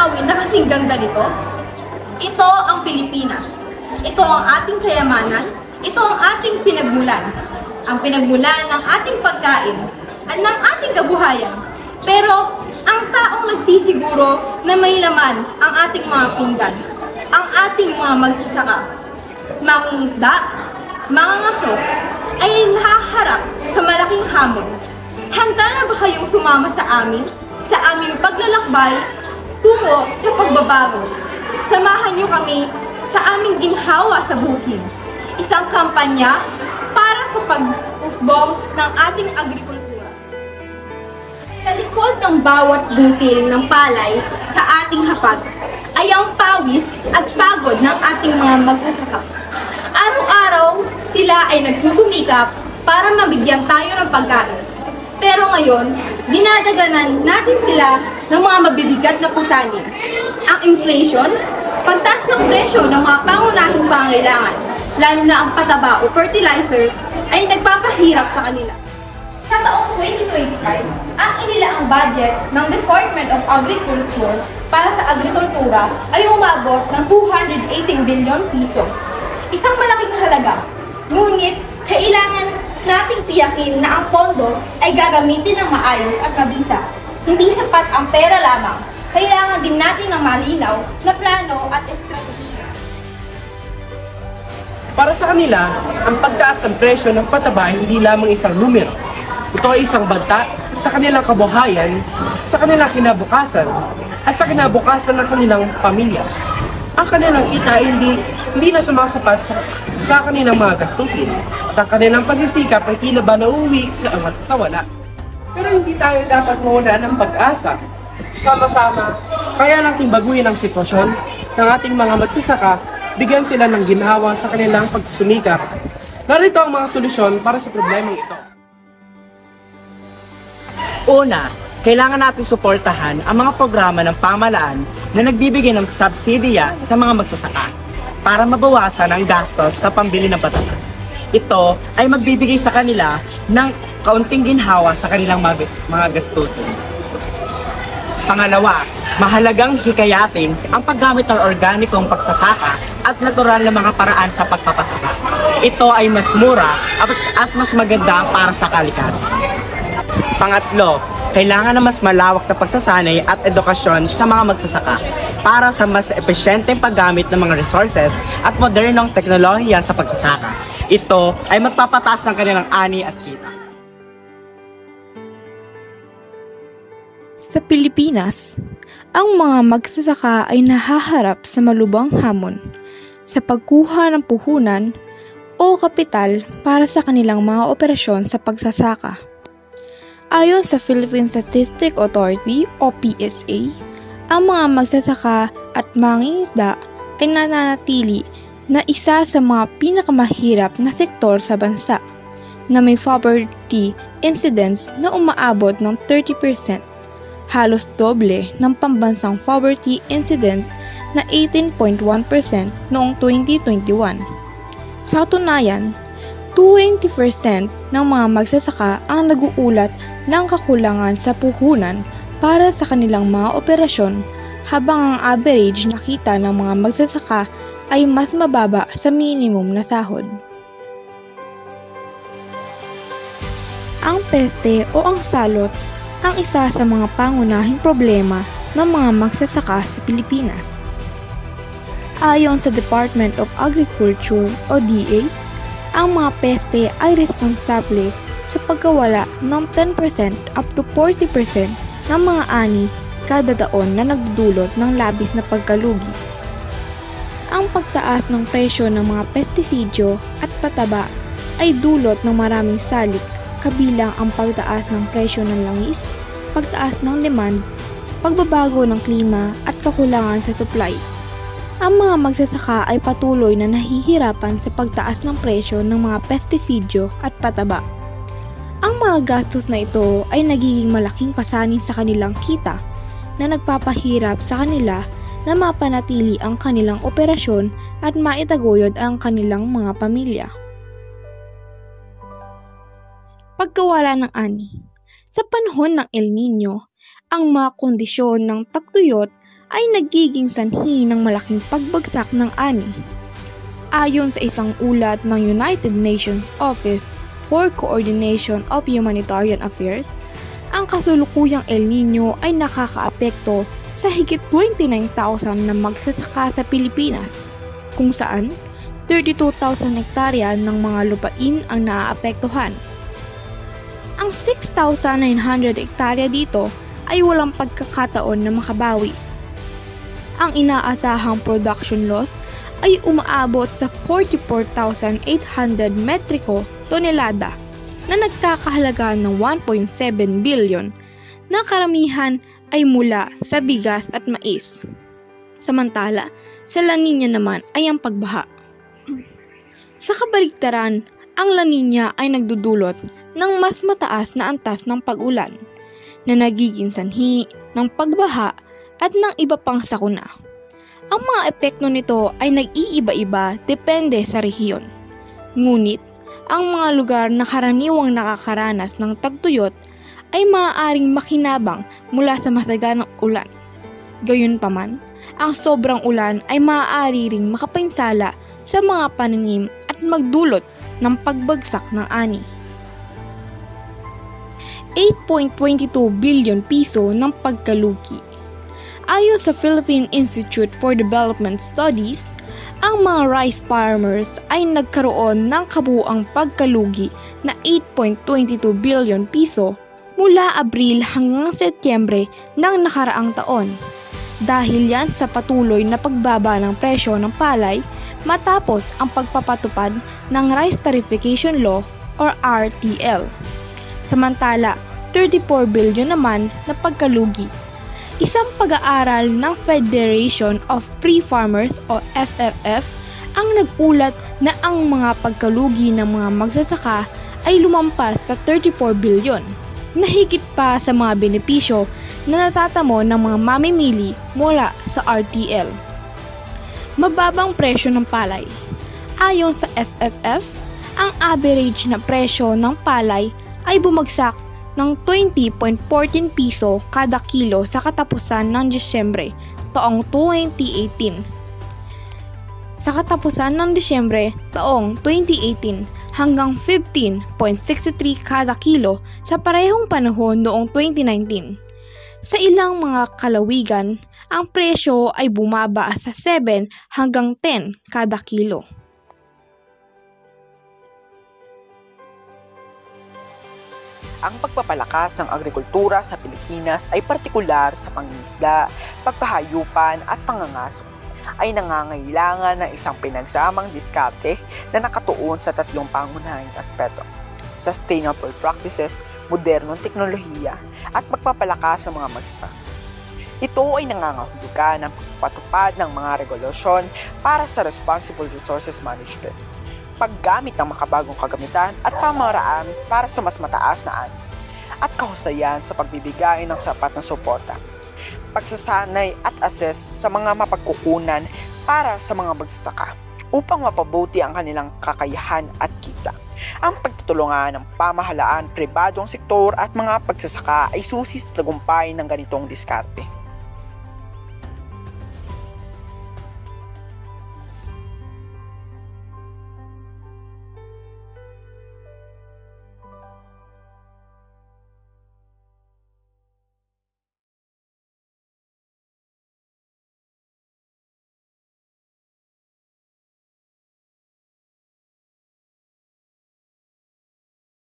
tanawin na kasing ganda nito? Ito ang Pilipinas. Ito ang ating kayamanan. Ito ang ating pinagmulan. Ang pinagmulan ng ating pagkain at ng ating kabuhayan. Pero ang taong nagsisiguro na may laman ang ating mga pinggan, ang ating mga magsasaka, mangingisda, mga ngaso, ay nahaharap sa malaking hamon. Handa na ba kayong sumama sa aming paglalakbay tungo sa pagbabago? Samahan niyo kami sa aming ginhawa sa bukid, isang kampanya para sa pag-usbong ng ating agrikultura. Sa likod ng bawat butil ng palay sa ating hapag ay ang pawis at pagod ng ating mga magsasaka. Araw-araw sila ay nagsusumikap para mabigyan tayo ng pagkain. Pero ngayon, dinadaganan natin sila ng mga mabibigat na pasanin. Ang inflation, pagtaas ng presyo ng mga pangunahing pangailangan, lalo na ang pataba o fertilizer, ay nagpapahirap sa kanila. Sa taong 2025, ang inilaang budget ng Department of Agriculture para sa agrikultura ay umabot ng 218 billion piso. Isang malaking halaga, ngunit kailangan nating tiyakin na ang pondo ay gagamitin ng maayos at mabisa. Hindi sapat ang pera lamang. Kailangan din natin ng malinaw na plano at estratehiya. Para sa kanila, ang pagtaas ng presyo ng pataba ay hindi lamang isang numero. Ito ay isang banta sa kanilang kabuhayan, sa kanilang kinabukasan, at sa kinabukasan ng kanilang pamilya. Ang kanilang kita ay hindi na sumasapat sa kanilang mga gastusin. At ang kanilang pagsisikap ay tila ba nauuwi sa wala. Pero hindi tayo dapat mawala ng pag-asa. Sama-sama, kaya natin baguhin ang sitwasyon ng ating mga magsasaka, bigyan sila ng ginhawa sa kanilang pagsusumikap. Narito ang mga solusyon para sa problemang ito. Una, kailangan natin suportahan ang mga programa ng pamahalaan na nagbibigay ng subsidiya sa mga magsasaka para mabawasan ang gastos sa pambili ng pataba. Ito ay magbibigay sa kanila ng kaunting ginhawa sa kanilang mga gastusin. Pangalawa, mahalagang hikayatin ang paggamit ng organikong pagsasaka at natural na mga paraan sa pagpapataba. Ito ay mas mura at mas maganda para sa kalikasan. Pangatlo, kailangan na mas malawak na pagsasanay at edukasyon sa mga magsasaka para sa mas epesyenteng paggamit ng mga resources at modernong teknolohiya sa pagsasaka. Ito ay magpapataas ng kanilang ani at kita. Sa Pilipinas, ang mga magsasaka ay nahaharap sa malubhang hamon sa pagkuha ng puhunan o kapital para sa kanilang mga operasyon sa pagsasaka. Ayon sa Philippine Statistics Authority o PSA, ang mga magsasaka at mangingisda ay nananatili na isa sa mga pinakamahirap na sektor sa bansa na may poverty incidence na umaabot ng 30%, halos doble ng pambansang poverty incidence na 18.1% noong 2021. Sa katunayan, 20% ng mga magsasaka ang naguulat ng kakulangan sa puhunan para sa kanilang mga operasyon, habang ang average na kita ng mga magsasaka ay mas mababa sa minimum na sahod. Ang peste o ang salot ang isa sa mga pangunahing problema ng mga magsasaka sa Pilipinas. Ayon sa Department of Agriculture o DA, ang mga peste ay responsable sa pagkawala ng 10% up to 40% ng mga ani kada taon na nagdudulot ng labis na pagkalugi. Ang pagtaas ng presyo ng mga pestisidyo at pataba ay dulot ng maraming salik, kabilang ang pagtaas ng presyo ng langis, pagtaas ng demand, pagbabago ng klima at kakulangan sa supply. Ang mga magsasaka ay patuloy na nahihirapan sa pagtaas ng presyo ng mga pestisidyo at pataba. Ang mga gastos na ito ay nagiging malaking pasanin sa kanilang kita na nagpapahirap sa kanila na mapanatili ang kanilang operasyon at maitaguyod ang kanilang mga pamilya. Pagkawala ng ani. Sa panahon ng El Nino, ang mga kondisyon ng tagtuyot ay nagiging sanhi ng malaking pagbagsak ng ani. Ayon sa isang ulat ng United Nations Office for Coordination of Humanitarian Affairs, ang kasulukuyang El Nino ay nakakaapekto sa higit 29,000 na magsasaka sa Pilipinas, kung saan 32,000 hektarya ng mga lupain ang naaapektuhan. Ang 6,900 hektarya dito ay walang pagkakataon na makabawi. Ang inaasahang production loss ay umaabot sa 44,800 metriko tonelada na nagkakahalaga ng 1.7 billion na karamihan ay mula sa bigas at mais. Samantala, sa La Nina naman ay ang pagbaha. Sa kabaligtaran, ang La Nina ay nagdudulot ng mas mataas na antas ng pag-ulan na nagiging sanhi ng pagbaha at ng iba pang sakuna. Ang mga epekto nito ay nag-iiba-iba depende sa rehiyon. Ngunit, ang mga lugar na karaniwang nakakaranas ng tagtuyot ay maaaring makinabang mula sa masaganang ulan. Gayunpaman, ang sobrang ulan ay maaari ring makapinsala sa mga pananim at magdulot ng pagbagsak ng ani. 8.22 billion piso ng pagkalugi. Ayon sa Philippine Institute for Development Studies, ang mga rice farmers ay nagkaroon ng kabuuang pagkalugi na 8.22 billion piso mula Abril hanggang Setyembre ng nakaraang taon. Dahil yan sa patuloy na pagbaba ng presyo ng palay matapos ang pagpapatupad ng Rice Tarification Law or RTL. Samantala, 34 billion naman na pagkalugi. Isang pag-aaral ng Federation of Free Farmers o FFF ang nag-ulat na ang mga pagkalugi ng mga magsasaka ay lumampas sa 34 billion, na higit pa sa mga benepisyo na natatamo ng mga mamimili mula sa RTL. Mababang presyo ng palay. Ayon sa FFF, ang average na presyo ng palay ay bumagsak ng 20.14 piso kada kilo sa katapusan ng Disyembre taong 2018. Sa katapusan ng Disyembre taong 2018 hanggang 15.63 kada kilo sa parehong panahon noong 2019. Sa ilang mga kalawigan, ang presyo ay bumaba sa 7 hanggang 10 kada kilo. Ang pagpapalakas ng agrikultura sa Pilipinas ay partikular sa pangingisda, pagpahayupan at pangangaso ay nangangailangan ng isang pinagsamang diskarte na nakatuon sa tatlong pangunahing aspeto: sustainable practices, modernong teknolohiya, at pagpapalakas sa mga magsasaka. Ito ay nangangahulugan ng pagpapatupad ng mga regulasyon para sa responsible resources management, paggamit ng makabagong kagamitan at pamaraan para sa mas mataas na ani, at kahusayan sa pagbibigay ng sapat na suporta, pagsasanay at assess sa mga mapagkukunan para sa mga magsasaka upang mapabuti ang kanilang kakayahan at kita. Ang pagtutulungan ng pamahalaan, pribadong sektor at mga pagsasaka ay susi sa tagumpay ng ganitong diskarte.